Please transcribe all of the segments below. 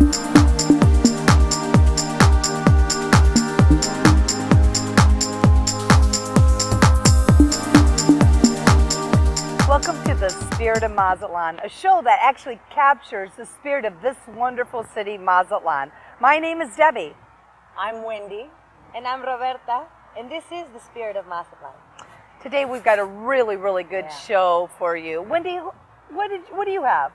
Welcome to the Spirit of Mazatlan, a show that actually captures the spirit of this wonderful city, Mazatlan. My name is Debbie. I'm Wendy. And I'm Roberta, and this is the Spirit of Mazatlan. Today we've got a really good show for you. Wendy, what do you have?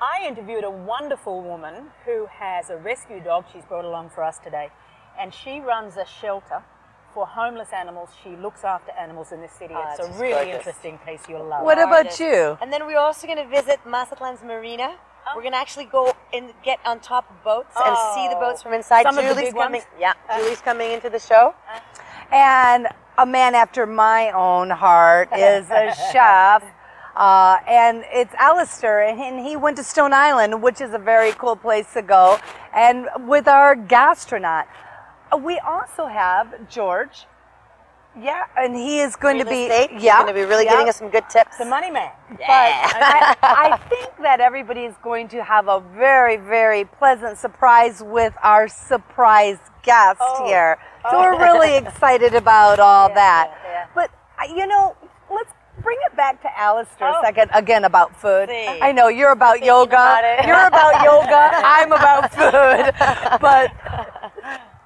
I interviewed a wonderful woman who has a rescue dog she's brought along for us today, and she runs a shelter for homeless animals. She looks after animals in this city. It's a really interesting place you'll love. What about you? And then we're also going to visit Mazatlan's marina. We're going to actually go and get on top of boats and see the boats from inside. Some of the big ones? Yeah, Julie's coming into the show. And a man after my own heart is a chef. And it's Alistair, and he went to Stone Island, which is a very cool place to go, and with our gastronaut. We also have George. Yeah, and he is going to be He's going to be really giving us some good tips. The money man. Yeah. But I think that everybody is going to have a very pleasant surprise with our surprise guest here. So we're really excited about all that. Yeah. But you know, let's bring it back to Alistair a second, again, about food. I know you're about yoga. You're about yoga. I'm about food. But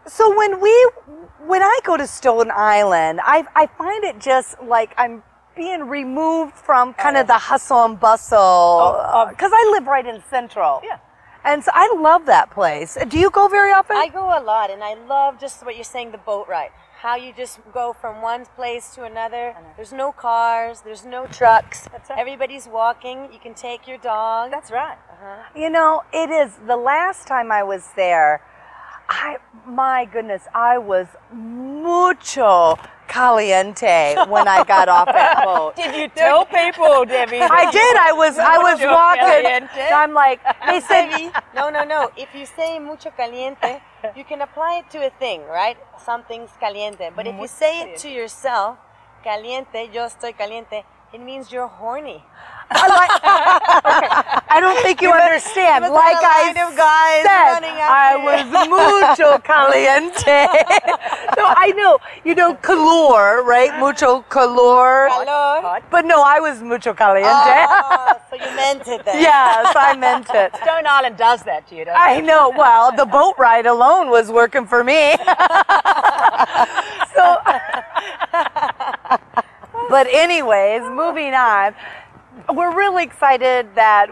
so when I go to Stone Island, I find it just like I'm being removed from kind of the hustle and bustle, because I live right in Central. Yeah. And so I love that place. Do you go very often? I go a lot, and I love just what you're saying, the boat ride. How you just go from one place to another. There's no cars, there's no trucks. That's right. Everybody's walking. You can take your dog. That's right. You know, it is. The last time I was there, my goodness, I was mucho caliente when I got off that boat. Did you tell people, Debbie? I did. I was walking. Caliente? I'm like, they said, No. If you say mucho caliente, you can apply it to a thing, right? Something's caliente. But if you say it to yourself, caliente, yo estoy caliente, it means you're horny. I don't think you understand. Like I said, I was mucho caliente. So I know, you know, calor, right? Mucho calor. Calor. But no, I was mucho caliente. Oh, so you meant it then. Yes, I meant it. Stone Island does that to you, doesn't I know. Well, the boat ride alone was working for me. So, but anyways, moving on. We're really excited that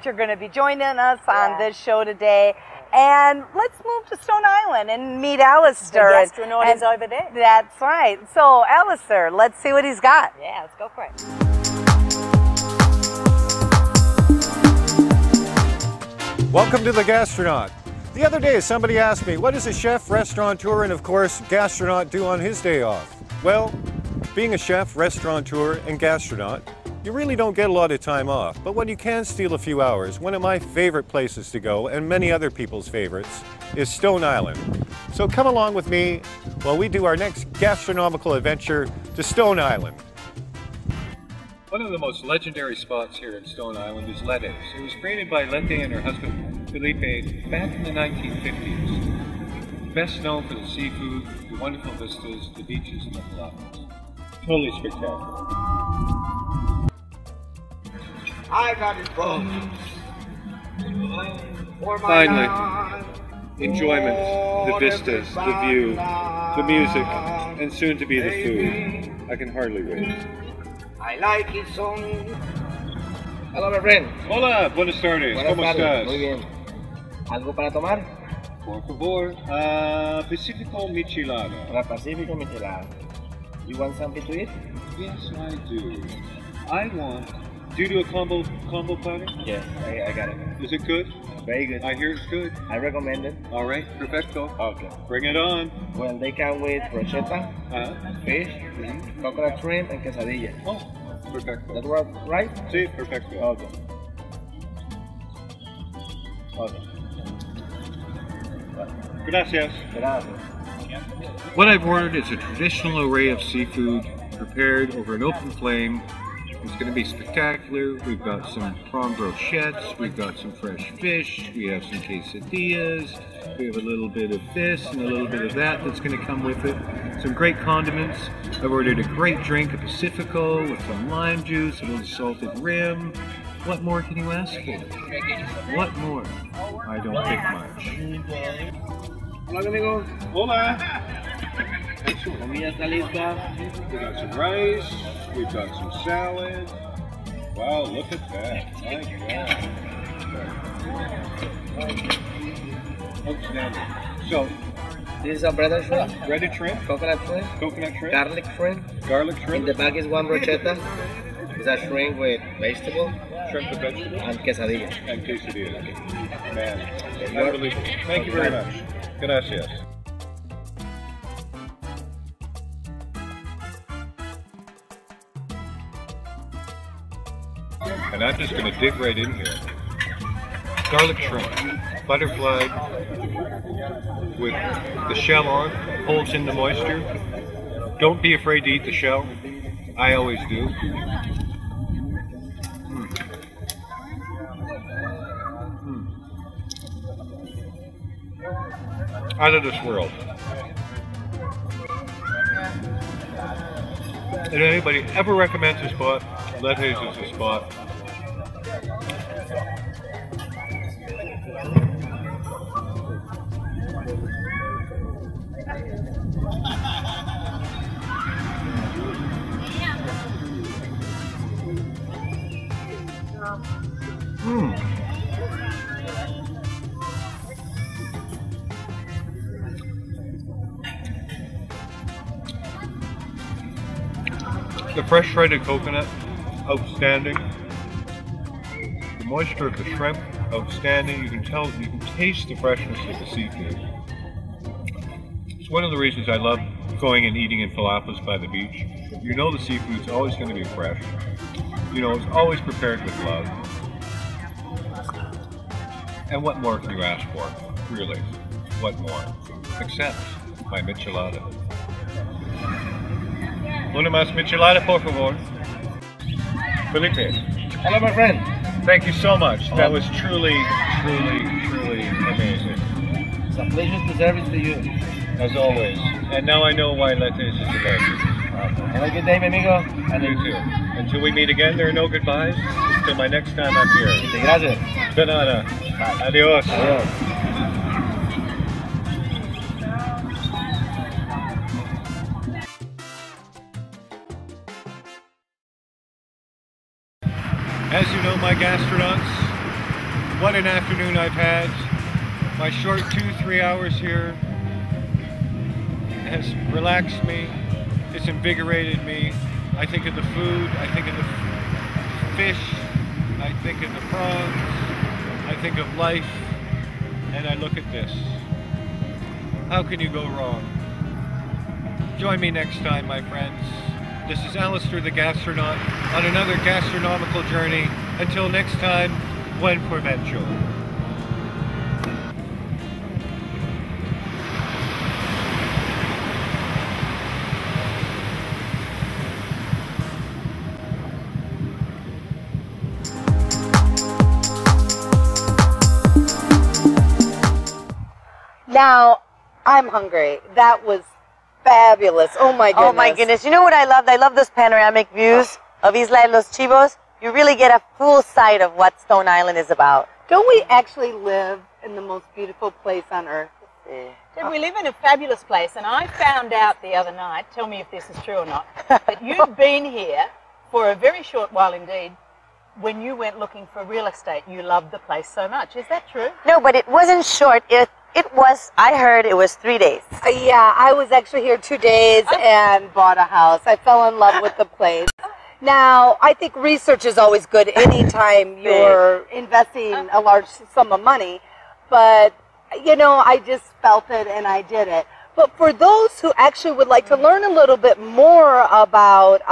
you're going to be joining us on this show today. And let's move to Stone Island and meet Alistair. The gastronaut is over there. That's right. So, Alistair, let's see what he's got. Yeah, let's go for it. Welcome to the Gastronaut. The other day somebody asked me, what does a chef, restaurateur, and of course gastronaut do on his day off? Well, being a chef, restaurateur, and gastronaut, you really don't get a lot of time off. But when you can steal a few hours, one of my favorite places to go, and many other people's favorites, is Stone Island. So come along with me while we do our next gastronomical adventure to Stone Island. One of the most legendary spots here in Stone Island is Lette's. It was created by Lette and her husband Felipe back in the 1950s. Best known for the seafood, the wonderful vistas, the beaches, and the flowers. Totally spectacular. I got it both. Finally, enjoyment, the vistas, the view, the music, and soon to be the food. I can hardly wait. I like it so. Hello, my friend. Hola, buenas tardes. Buenas ¿Cómo tardes. estás? Muy bien. ¿Algo para tomar? Por favor, Pacifico Michelada. La Pacífico Michelada. You want something to eat? Yes, I do. I want. Do you do a combo platter? Yes, I got it. Is it good? Very good. I hear it's good. I recommend it. All right, perfecto. Okay. Bring it on. Well, they come with brocheta, fish, coconut shrimp, and quesadilla. Oh, perfecto. That was right? Sí, perfecto. Okay. Okay. Gracias. Gracias. What I've ordered is a traditional array of seafood prepared over an open flame It's going to be spectacular. We've got some prawn brochettes, we've got some fresh fish, we have some quesadillas, we have a little bit of this and a little bit of that that's going to come with it. Some great condiments. I've ordered a great drink, a Pacifico with some lime juice, a little salted rim. What more can you ask for? What more? I don't think much. Hola, amigo. Hola. Comida está lista. We got some rice, we've got some salad. Wow, look at that. My God. Outstanding. So, This is a breaded shrimp, breaded shrimp, coconut shrimp, garlic shrimp. garlic In shrimp, the back is one brocheta. It's a shrimp with vegetable shrimp with vegetables, and quesadilla. and quesadillas. Man, unbelievable. Thank you very much. Gracias. And I'm just going to dig right in here. Garlic shrimp, butterfly with the shell on, holds in the moisture. Don't be afraid to eat the shell. I always do. Out of this world. If anybody ever recommends a spot, Lette's is the spot. The fresh shredded coconut, outstanding. The moisture of the shrimp, outstanding. You can tell, you can taste the freshness of the seafood. It's one of the reasons I love going and eating in Palapas by the beach. You know the seafood's always going to be fresh. You know, it's always prepared with love. And what more can you ask for? Really, what more? Except my michelada. Una más michelada, por favor. Felipe. Hello, my friend. Thank you so much. That was truly, truly, truly amazing. It's a pleasure to service to you. As always. And now I know why Lette's is the best. Have a good day, mi amigo. And you too. Until we meet again, there are no goodbyes. Until my next time I'm here. Gracias. De nada. Adios. Adios. As you know, my gastronauts, what an afternoon I've had. My short 2-3 hours here has relaxed me, it's invigorated me. I think of the food, I think of the fish, I think of the prawns, I think of life, and I look at this. How can you go wrong? Join me next time, my friends. This is Alistair the Gastronaut on another gastronomical journey. Until next time, buen provecho. Now, I'm hungry. That was fabulous. Oh my goodness. Oh my goodness. You know what I loved? I love those panoramic views of Isla de los Chivos. You really get a full sight of what Stone Island is about. Don't we actually live in the most beautiful place on earth? We live in a fabulous place, and I found out the other night, tell me if this is true or not, that you've been here for a very short while indeed. When you went looking for real estate, you loved the place so much. Is that true? No, but it wasn't short. It was, I heard it was 3 days. Yeah, I was actually here 2 days and bought a house. I fell in love with the place. Now, I think research is always good anytime you're investing a large sum of money. But, you know, I just felt it and I did it. But for those who actually would like to learn a little bit more about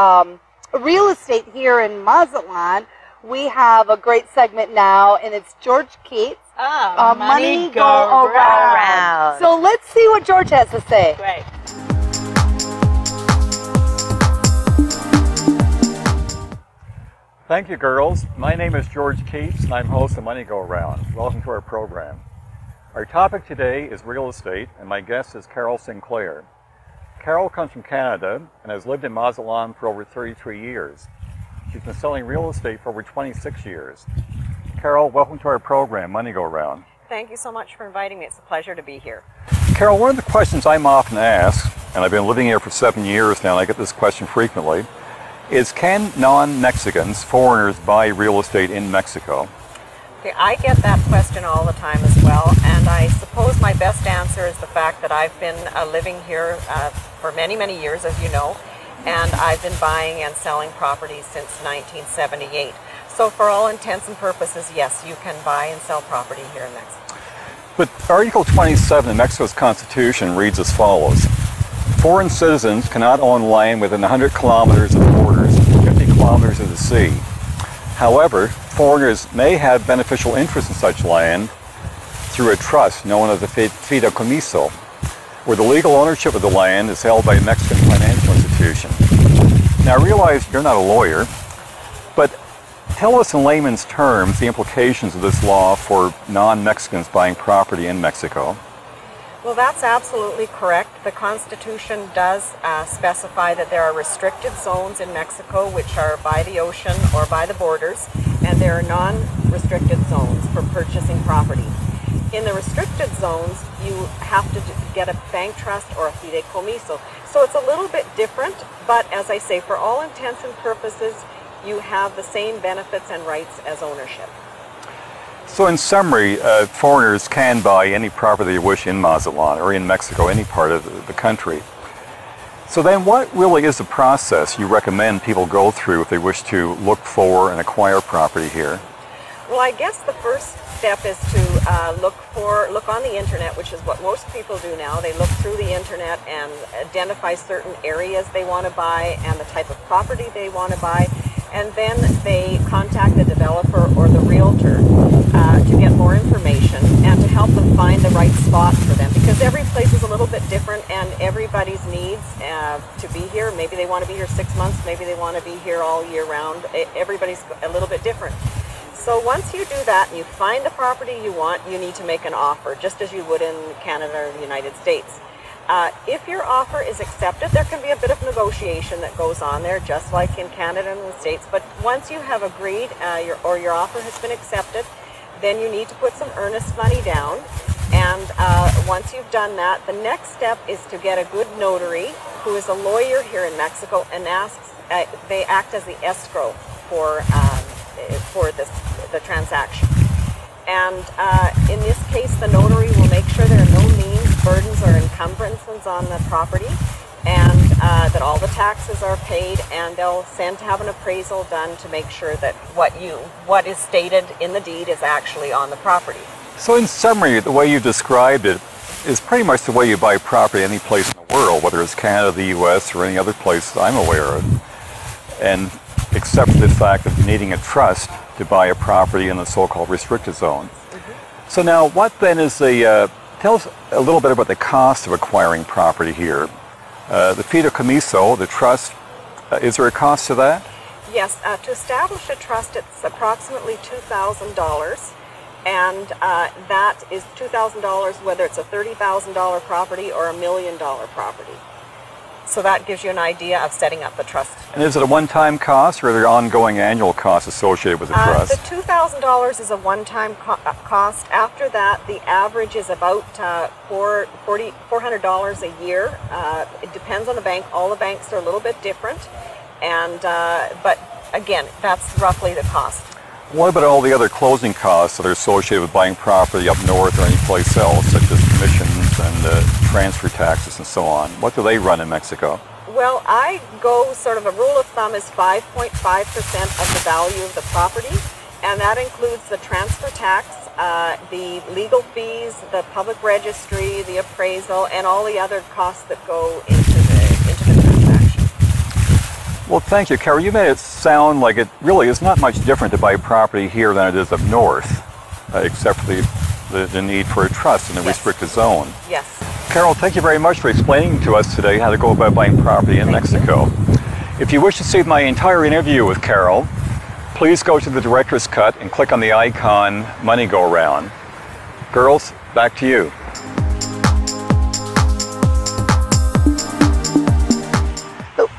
real estate here in Mazatlan, we have a great segment now, and it's George Keats. Money go around. So let's see what George has to say. Great. Thank you, girls. My name is George Keats, and I'm host of Money Go Around. Welcome to our program. Our topic today is real estate, and my guest is Carol Sinclair. Carol comes from Canada and has lived in Mazatlan for over 33 years. She's been selling real estate for over 26 years. Carol, welcome to our program, Money Go Around. Thank you so much for inviting me. It's a pleasure to be here. Carol, one of the questions I'm often asked, and I've been living here for 7 years now, and I get this question frequently, is can non-Mexicans, foreigners, buy real estate in Mexico? Okay, I get that question all the time as well, and I suppose my best answer is the fact that I've been living here for many, many years, as you know, and I've been buying and selling properties since 1978. So for all intents and purposes, yes, you can buy and sell property here in Mexico. But Article 27 of Mexico's Constitution reads as follows. Foreign citizens cannot own land within 100 kilometers of the borders, 50 kilometers of the sea. However, foreigners may have beneficial interest in such land through a trust known as a fideicomiso, where the legal ownership of the land is held by a Mexican financial institution. Now, I realize you're not a lawyer, but tell us in layman's terms the implications of this law for non-Mexicans buying property in Mexico. Well, that's absolutely correct. The Constitution does specify that there are restricted zones in Mexico which are by the ocean or by the borders, and there are non-restricted zones for purchasing property. In the restricted zones, you have to get a bank trust or a fideicomiso. So it's a little bit different, but as I say, for all intents and purposes, you have the same benefits and rights as ownership. So in summary, foreigners can buy any property they wish in Mazatlan or in Mexico, any part of the country. So then what really is the process you recommend people go through if they wish to look for and acquire property here? Well, I guess the first step is to look on the internet, which is what most people do now. They look through the internet and identify certain areas they want to buy and the type of property they want to buy, and then they contact the developer or the realtor to get more information and to help them find the right spot for them, because every place is a little bit different and everybody's needs to be here. Maybe they want to be here 6 months, maybe they want to be here all year round. Everybody's a little bit different. So once you do that and you find the property you want, you need to make an offer, just as you would in Canada or the United States. If your offer is accepted, there can be a bit of negotiation that goes on there, just like in Canada and the States. But once you have agreed your offer has been accepted, then you need to put some earnest money down. And once you've done that, the next step is to get a good notary who is a lawyer here in Mexico, and they act as the escrow for the transaction. And in this case, the notary will make sure there are no liens, burdens, or encumbrances on the property, and that all the taxes are paid, and they'll send to have an appraisal done to make sure that what is stated in the deed is actually on the property. So in summary, the way you described it is pretty much the way you buy property any place in the world, whether it's Canada, the U.S., or any other place that I'm aware of, and except for the fact of needing a trust to buy a property in the so-called restricted zone. Mm-hmm. So now, what then is tell us a little bit about the cost of acquiring property here. The fideicomiso, the trust, is there a cost to that? Yes, to establish a trust, it's approximately $2,000, and that is $2,000 whether it's a $30,000 property or $1 million property. So that gives you an idea of setting up the trust. And is it a one-time cost, or are there ongoing annual costs associated with the trust? The $2,000 is a one-time cost. After that, the average is about $400 a year. It depends on the bank. All the banks are a little bit different, and but again, that's roughly the cost. What about all the other closing costs that are associated with buying property up north or any place else, such as commissions and transfer taxes and so on? What do they run in Mexico? Well, I go sort of a rule of thumb is 5.5% of the value of the property, and that includes the transfer tax, the legal fees, the public registry, the appraisal, and all the other costs that go into the transaction. Well, thank you, Carol. You made it sound like it really is not much different to buy property here than it is up north, except for the need for a trust in the restricted zone. Yes. Carol, thank you very much for explaining to us today how to go about buying property in Mexico. If you wish to see my entire interview with Carol, please go to the director's cut and click on the icon Money Go Round. Girls, back to you.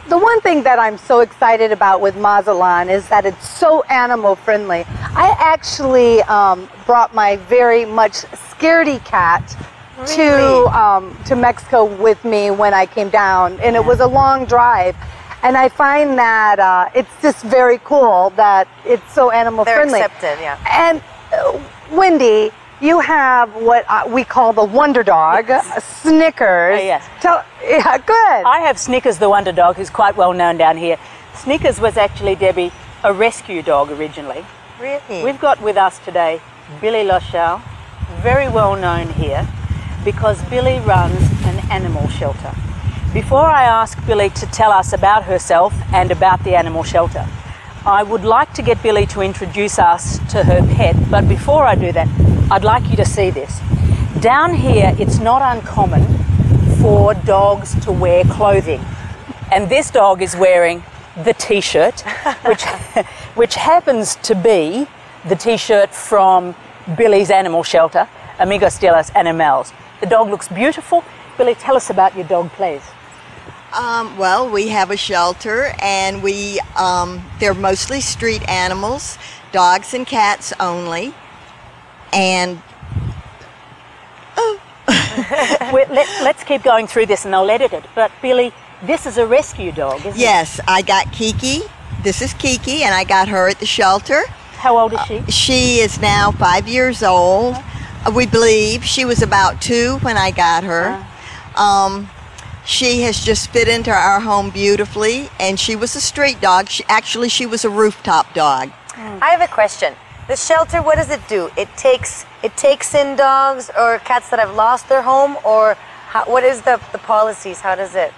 The one thing that I'm so excited about with Mazatlan is that it's so animal friendly. I actually brought my very much scaredy cat to Mexico with me when I came down, and it was a long drive. And I find that it's just very cool that it's so animal friendly. They're accepted, yeah. And Wendy, you have what we call the Wonder Dog, Snickers. Yes. Yeah, good. I have Snickers the Wonder Dog, who's quite well known down here. Snickers was actually, Debbie, a rescue dog originally. Really? We've got with us today Billy Lochal, very well known here, because Billy runs an animal shelter. Before I ask Billy to tell us about herself and about the animal shelter, I would like to get Billy to introduce us to her pet, but before I do that, I'd like you to see this. Down here, it's not uncommon for dogs to wear clothing, and this dog is wearing the t-shirt, which happens to be the t-shirt from Billy's animal shelter, Amigos de los Animales. The dog looks beautiful. Billy, tell us about your dog, please. Well, we have a shelter, and they're mostly street animals, dogs and cats only. And let's keep going through this, and I'll edit it. But Billy, this is a rescue dog, isn't it? Yes, I got Kiki. This is Kiki, and I got her at the shelter. How old is she? She is now 5 years old. We believe she was about 2 when I got her. She has just fit into our home beautifully, and she was a street dog. She was a rooftop dog. I have a question. The shelter, what does it do? It takes in dogs or cats that have lost their home, or what is the policies? How does it?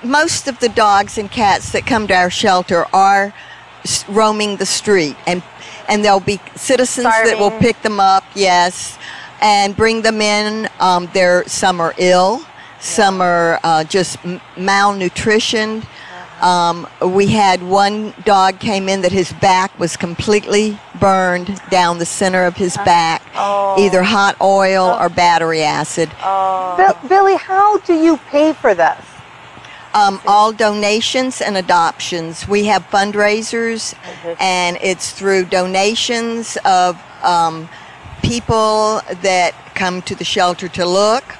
Most of the dogs and cats that come to our shelter are roaming the street, and there'll be citizens that will pick them up, yes, and bring them in. Some are ill, some are just malnutritioned. We had one dog came in that his back was completely burned down the center of his back, either hot oil or battery acid. Billy, how do you pay for this? All donations and adoptions. We have fundraisers, and it's through donations of people that come to the shelter to look,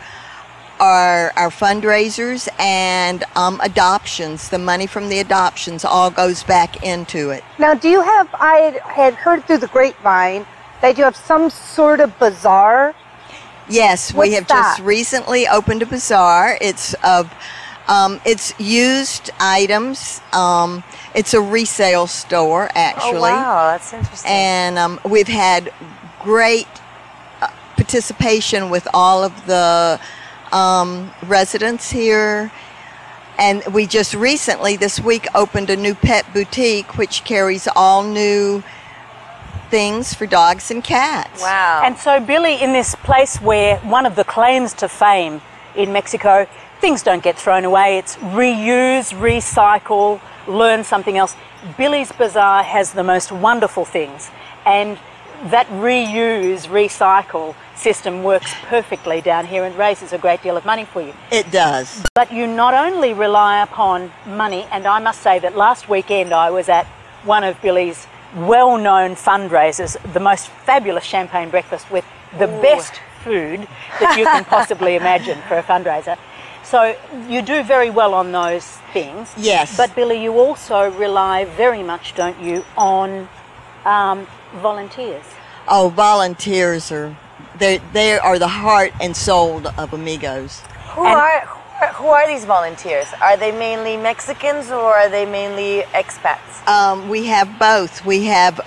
our fundraisers, and adoptions. The money from the adoptions all goes back into it. Now, do you have, I had heard through the grapevine that you have some sort of bazaar? Yes, we have just recently opened a bazaar. It's used items. It's a resale store, actually. Oh, wow, that's interesting. And we've had great participation with all of the residents here. And we just recently, this week, opened a new pet boutique, which carries all new things for dogs and cats. Wow. And so, Billy, in this place where one of the claims to fame in Mexico, things don't get thrown away, it's reuse, recycle, learn something else. Billy's Bazaar has the most wonderful things, and that reuse, recycle system works perfectly down here and raises a great deal of money for you. It does. But you not only rely upon money, and I must say that last weekend I was at one of Billy's well-known fundraisers, the most fabulous champagne breakfast with the best food that you can possibly imagine for a fundraiser. So you do very well on those things. Yes. But Billy, you also rely very much, don't you, on volunteers? Oh, volunteers they are the heart and soul of Amigos. Who are these volunteers? Are they mainly Mexicans or are they mainly expats? We have both. We have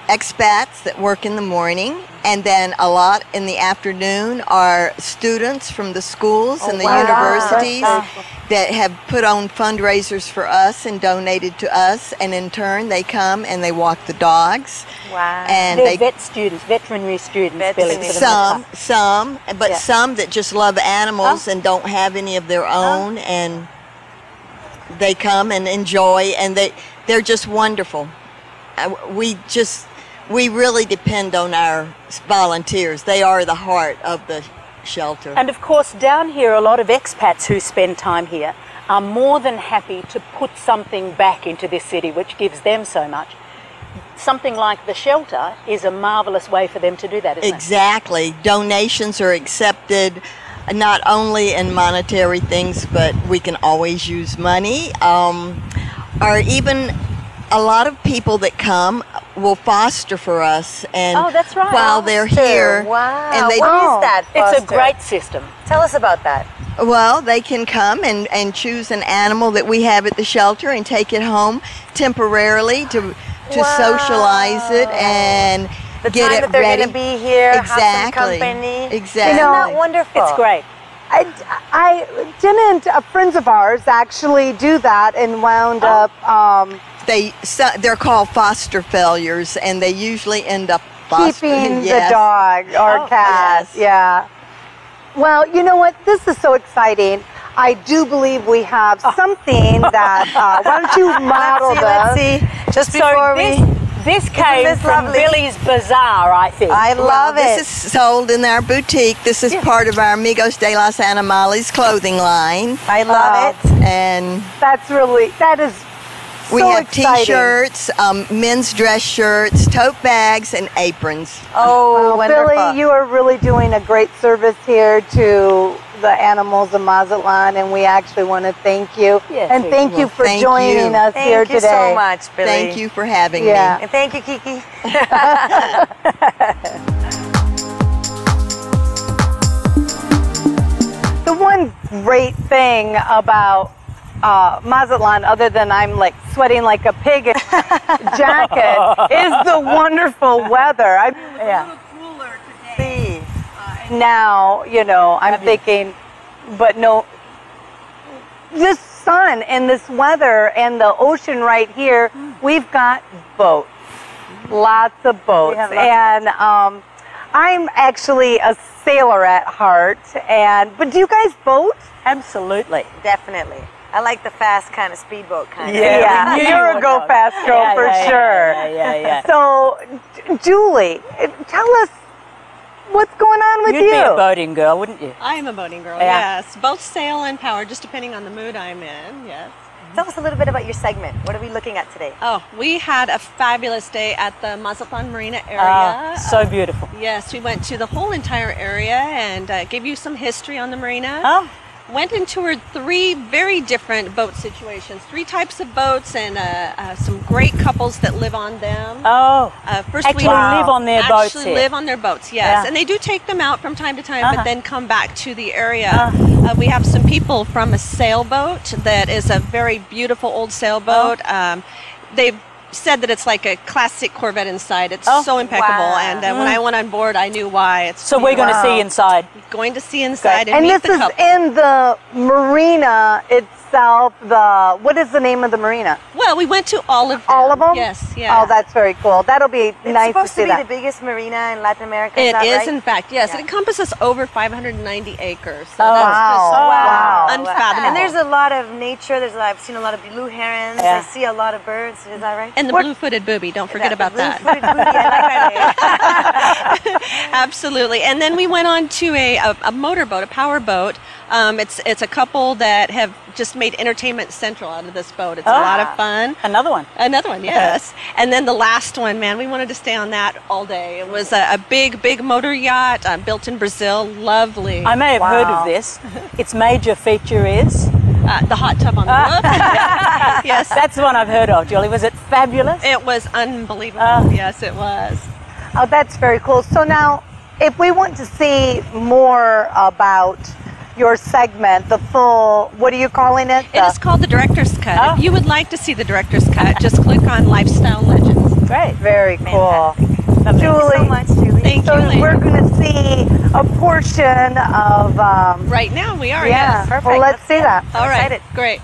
expats that work in the morning, and then a lot in the afternoon are students from the schools and the universities that have put on fundraisers for us and donated to us, and in turn they come and they walk the dogs. Wow. And they're veterinary students, Billy. Some, but some that just love animals and don't have any of their own, and they come and enjoy, and they're just wonderful. We really depend on our volunteers. They are the heart of the shelter. And of course, down here, a lot of expats who spend time here are more than happy to put something back into this city, which gives them so much. Something like the shelter is a marvelous way for them to do that, isn't it? Exactly. Donations are accepted, not only in monetary things, but we can always use money. Or even a lot of people that come will foster for us, and that's right. while they're here, Wow. and they What is that, It's a foster? great system. Tell us about that. well, they can come and choose an animal that we have at the shelter and take it home temporarily to socialize it and The get time it that they're ready. going to be here, have some Exactly. company. Exactly. Isn't that wonderful? It's great. Didn't friends of ours actually do that and wound up They're called foster failures, and they usually end up keeping yes. the dog or cat? yes. Yeah. Well, you know what? This is so exciting. I do believe we have something that. Why don't you model Let's see. Just before This came this from lovely? Billy's Bazaar, I think. I love it. This is sold in our boutique. This is part of our Amigos de los Animales clothing line. I love it. And that is we so have exciting. t-shirts, men's dress shirts, tote bags, and aprons. Oh, wonderful. Billy, you are really doing a great service here to the animals of Mazatlan, and we actually want to thank you. Yes, and thank you for thank joining you. us here Thank you today. so much, Billy. Thank you for having me. And thank you, Kiki. The one great thing about Mazatlan, other than I'm like sweating like a pig in a jacket, is the wonderful weather. I mean, it was a little cooler today. Now, you know, I'm thinking, but no, this sun and this weather and the ocean right here, we've got boats, lots of boats. And I'm actually a sailor at heart, but do you guys boat? Absolutely. Definitely. I like the fast kind of speedboat kind of. Yeah, you're a go fast girl for sure. Yeah. So, Julie, tell us what's going on with You'd you. be a boating girl, wouldn't you? I am a boating girl, Yeah. yes. Both sail and power, just depending on the mood I'm in, yes. Tell us a little bit about your segment. What are we looking at today? Oh, we had a fabulous day at the Mazatlan Marina area. So beautiful. Yes, we went to the whole entire area and gave you some history on the marina. Oh. Went and toured 3 very different boat situations, 3 types of boats, and some great couples that live on them. Oh, First actually we live on their boats actually here. live on their boats, yes. Yeah. And they do take them out from time to time, but then come back to the area. We have some people from a sailboat that is a very beautiful old sailboat. They've said that it's like a classic Corvette inside. It's so impeccable. Wow. And when I went on board, I knew why. It's so we're going to see inside. going to see inside and And meet this the is couple. in the marina itself. What is the name of the marina? Well, we went to all of them. All of them? Yes, yes. Oh, that's very cool. That'll be It's nice to supposed see to be that. the biggest marina in Latin America. It is, right? in fact, yes. Yeah. It encompasses over 590 acres. So Oh, that's wow. just Wow. unfathomable. And there's a lot of nature. I've seen a lot of blue herons. Yeah. I see a lot of birds. Is that right? and the blue-footed booby. Don't forget about that. Blue-footed booty, I like that. Absolutely. And then we went on to a motorboat, a power boat. It's a couple that have just made Entertainment Central out of this boat. It's a lot of fun. Another one. Another one, yes. And then the last one, man, we wanted to stay on that all day. It was a big motor yacht built in Brazil. Lovely. I may have heard of this. Its major feature is? The hot tub on the roof. Yes. That's the one I've heard of, Julie. Was it fabulous? It was unbelievable. Yes, it was. Oh, that's very cool. So now, if we want to see more about your segment, the full, what are you calling it? It is called the Director's Cut. If you would like to see the Director's Cut, just click on Lifestyle Legends. Great. Very cool. Thank you so much, Julie. Thank you, So ladies. we're going to see a portion of. Right now we are, Yeah. yes. Perfect. Well, let's see that. All right, excited. great.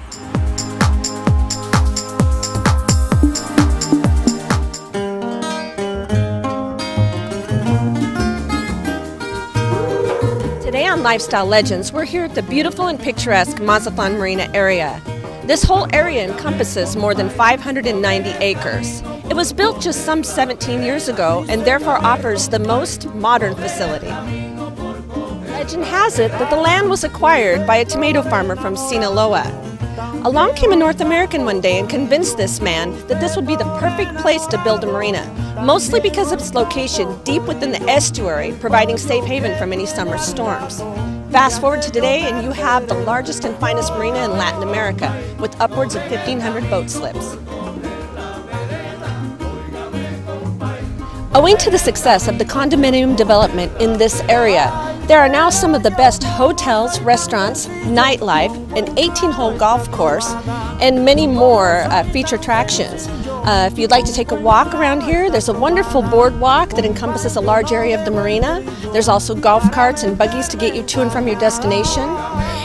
Today on Lifestyle Legends, we're here at the beautiful and picturesque Mazatlan Marina area. This whole area encompasses more than 590 acres. It was built just some 17 years ago and therefore offers the most modern facility. Legend has it that the land was acquired by a tomato farmer from Sinaloa. Along came a North American one day and convinced this man that this would be the perfect place to build a marina, mostly because of its location deep within the estuary, providing safe haven from any summer storms. Fast forward to today and you have the largest and finest marina in Latin America, with upwards of 1,500 boat slips. Owing to the success of the condominium development in this area, there are now some of the best hotels, restaurants, nightlife, an 18-hole golf course, and many more feature attractions. If you'd like to take a walk around here, there's a wonderful boardwalk that encompasses a large area of the marina. There's also golf carts and buggies to get you to and from your destination.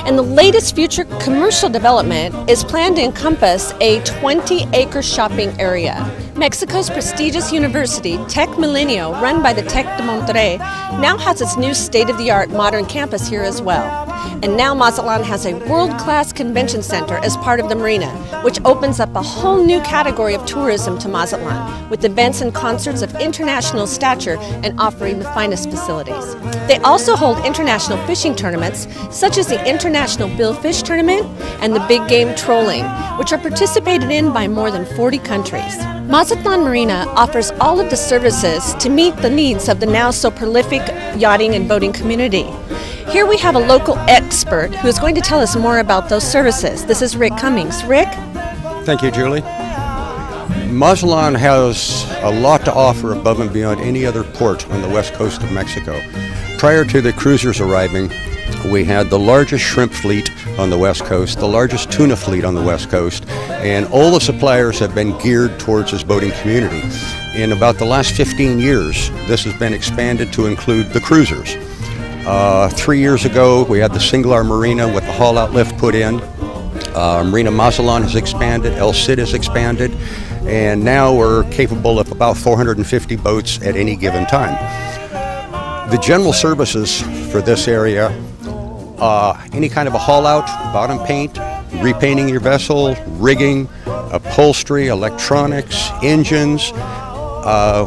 And the latest future commercial development is planned to encompass a 20-acre shopping area. Mexico's prestigious university, Tec Milenio, run by the Tec de Monterrey, now has its new state-of-the-art modern campus here as well. And now Mazatlan has a world-class convention center as part of the marina, which opens up a whole new category of tourism to Mazatlan, with events and concerts of international stature and offering the finest facilities. They also hold international fishing tournaments, such as the International Billfish Tournament and the Big Game Trolling, which are participated in by more than 40 countries. Mazatlan Marina offers all of the services to meet the needs of the now so prolific yachting and boating community. Here we have a local expert who is going to tell us more about those services. This is Rick Cummings. Rick? Thank you, Julie. Mazatlan has a lot to offer above and beyond any other port on the west coast of Mexico. Prior to the cruisers arriving, we had the largest shrimp fleet on the west coast, the largest tuna fleet on the west coast, and all the suppliers have been geared towards this boating community. In about the last 15 years, this has been expanded to include the cruisers. 3 years ago, we had the Singular Marina with the haul-out lift put in. Marina Mazatlan has expanded, El Cid has expanded, and now we're capable of about 450 boats at any given time. The general services for this area, any kind of a haul-out, bottom paint, repainting your vessel, rigging, upholstery, electronics, engines,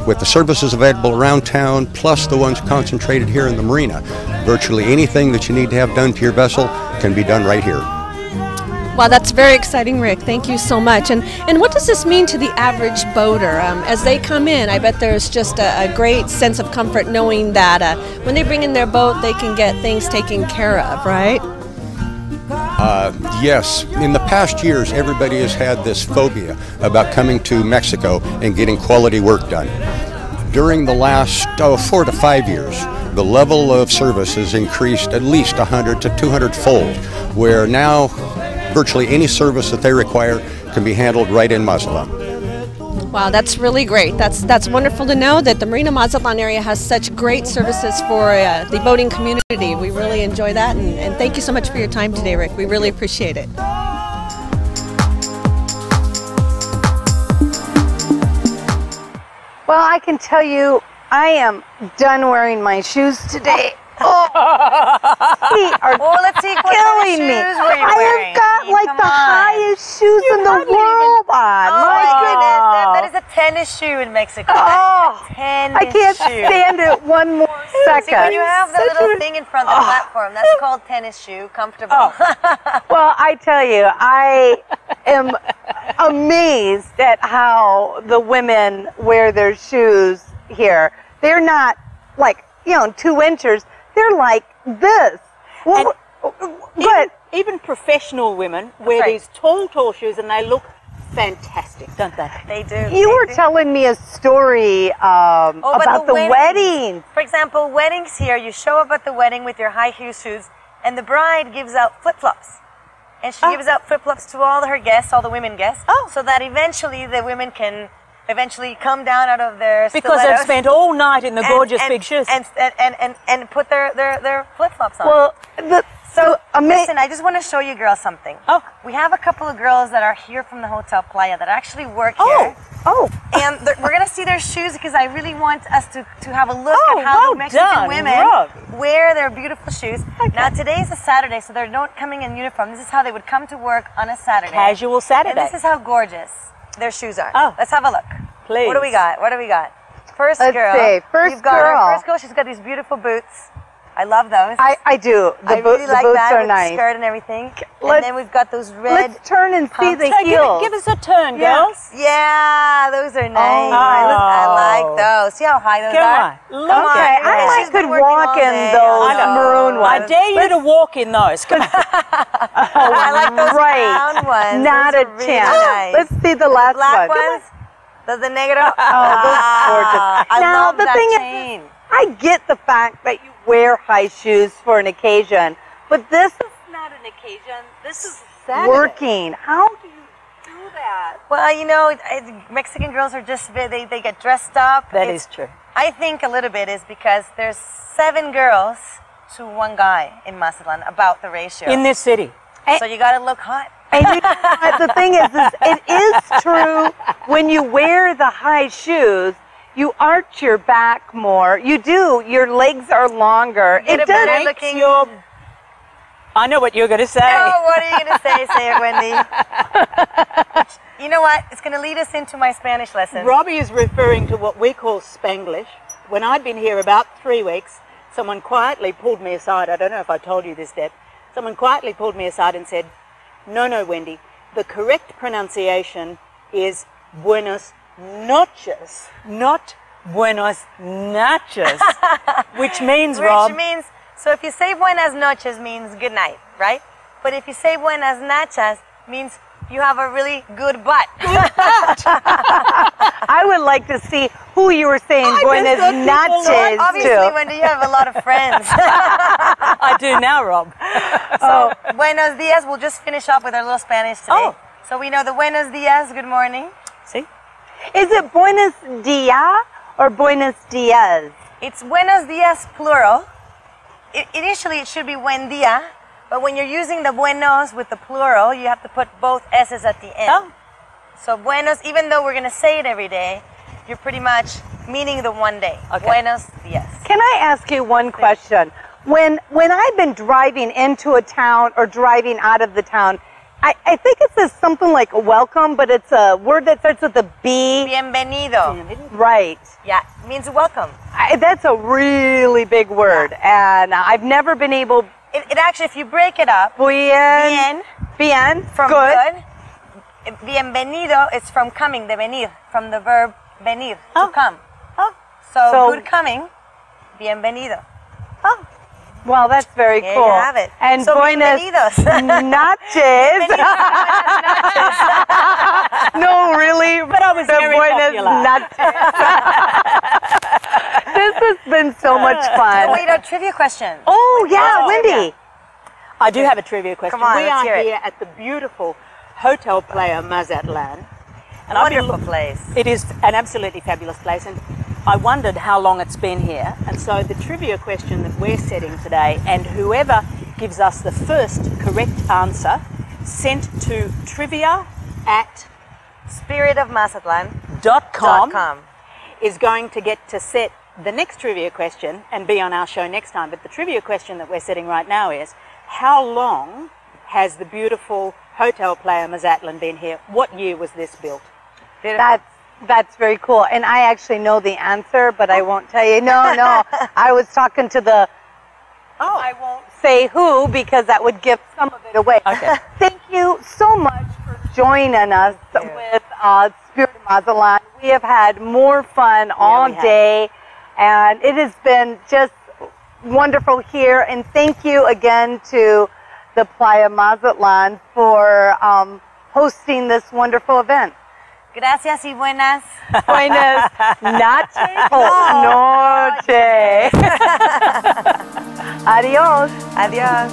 with the services available around town, plus the ones concentrated here in the marina. Virtually anything that you need to have done to your vessel can be done right here. Wow, that's very exciting, Rick. Thank you so much. And what does this mean to the average boater? As they come in, I bet there's just a great sense of comfort knowing that when they bring in their boat, they can get things taken care of, right? Yes. In the past years, everybody has had this phobia about coming to Mexico and getting quality work done. During the last 4 to 5 years, the level of service has increased at least 100 to 200 fold, where now virtually any service that they require can be handled right in Mazatlan. Wow, that's really great. That's wonderful to know that the Marina Mazatlan area has such great services for the boating community. We really enjoy that, and thank you so much for your time today, Rick. We really appreciate it. Well, I can tell you, I am done wearing my shoes today. Oh, feet are let's see, killing me. I have got like the highest shoes in the world on. Oh my goodness, that is a tennis shoe in Mexico. Oh, I can't stand it one more second. See, when you have the little thing in front of the platform, that's called tennis shoe, comfortable. Well, I tell you, I am amazed at how the women wear their shoes here. They're not like, 2 inches. They're like this. Well, even professional women wear these tall shoes and they look fantastic, don't they? They do. You were telling me a story about the weddings. For example, weddings here, you show up at the wedding with your high heel shoes and the bride gives out flip-flops. And she gives out flip-flops to all her guests, all the women guests, so that eventually the women can come down out of their because they've spent all night in the gorgeous big shoes and put their flip-flops on. Well, listen, I just want to show you girls something. We have a couple of girls that are here from the Hotel Playa that actually work here. And we're going to see their shoes because I really want us to have a look at how the Mexican women wear their beautiful shoes. Okay. Now today is a Saturday, so they're not coming in uniform. This is how they would come to work on a Saturday. Casual Saturday. And this is how gorgeous their shoes are. Oh. Let's have a look. Please. What do we got? What do we got? First Let's girl. see. First girl. First girl, she's got these beautiful boots. I love those. I do. I really like boots that are with nice. the skirt and everything. And then we've got those red. Let's turn and see the heels. Give us a turn, girls. Yeah, those are nice. I like those. See how high those are? Okay, I could walk in those maroon ones. I dare you to walk in those. Come on. I like those brown ones. Not a chance. Nice. Let's see the last black one. ones. Those the negro. Oh, those are gorgeous. I now love the that thing chain. is, I get the fact that you wear high shoes for an occasion, but this is not an occasion. This is working. How do you do that? Well, you know, Mexican girls are just, they get dressed up. That is true. I think a little bit is because there's 7 girls to 1 guy in Mazatlan, about the ratio. In this city. So you got to look hot. And you know what? The thing is, it is true when you wear the high shoes, you arch your back more. You do. Your legs are longer. It does. Looking. I know what you're going to say. Oh, what are you going to say? Say it, Wendy. You know what? It's going to lead us into my Spanish lesson. Robbie is referring to what we call Spanglish. When I'd been here about 3 weeks, someone quietly pulled me aside. I don't know if I told you this, Deb. Someone quietly pulled me aside and said, no, Wendy, the correct pronunciation is buenos noches, not buenos nachos, which means, Which means, so if you say buenas noches means good night, right? But if you say buenas nachas means you have a really good butt. I would like to see who you were saying buenas noches Obviously, Wendy, you have a lot of friends. I do now, Rob. So, buenos dias, we'll just finish up with our little Spanish today. Oh. So we know the buenos dias, good morning. See? Is it buenos dia or buenos dias? It's buenos dias plural. Initially, it should be buen dia, but when you're using the buenos with the plural, you have to put both S's at the end. Oh. So buenos, even though we're going to say it every day, you're pretty much meaning the one day. Okay. Buenos dias. Can I ask you one question? When I've been driving into a town or driving out of the town, I think it says something like welcome, but it's a word that starts with a B. Bienvenido. Right. Yeah, it means welcome. That's a really big word, and I've never been able... It actually, if you break it up, bien, from good. Bienvenido, it's from coming, de venir, from the verb venir, to come. So good coming, bienvenido. Well, that's very There cool. you have it. And So buenas noches. No, really. But I was very popular. This has been so much fun. Wait, a trivia question. Oh, yeah, Wendy. I do have a trivia question. Come on, we let's are hear it. here at the beautiful Hotel Playa Mazatlan. And Wonderful place. It is an absolutely fabulous place, and I wondered how long it's been here. And so the trivia question that we're setting today, and whoever gives us the first correct answer, sent to trivia@spiritofmazatlan.com is going to get to set the next trivia question and be on our show next time. But the trivia question that we're setting right now is, how long has the beautiful Hotel Playa Mazatlan been here? What year was this built? That's very cool. And I actually know the answer, but I won't tell you. No. I was talking to the... I won't say who, because that would give some of it away. Okay. Thank you so much for joining us with Spirit of Mazatlan. We have had more fun all day, and it has been just wonderful here. And thank you again to the Playa Mazatlan for hosting this wonderful event. Gracias y buenas. Buenas noches. Noche. Adiós. Adiós.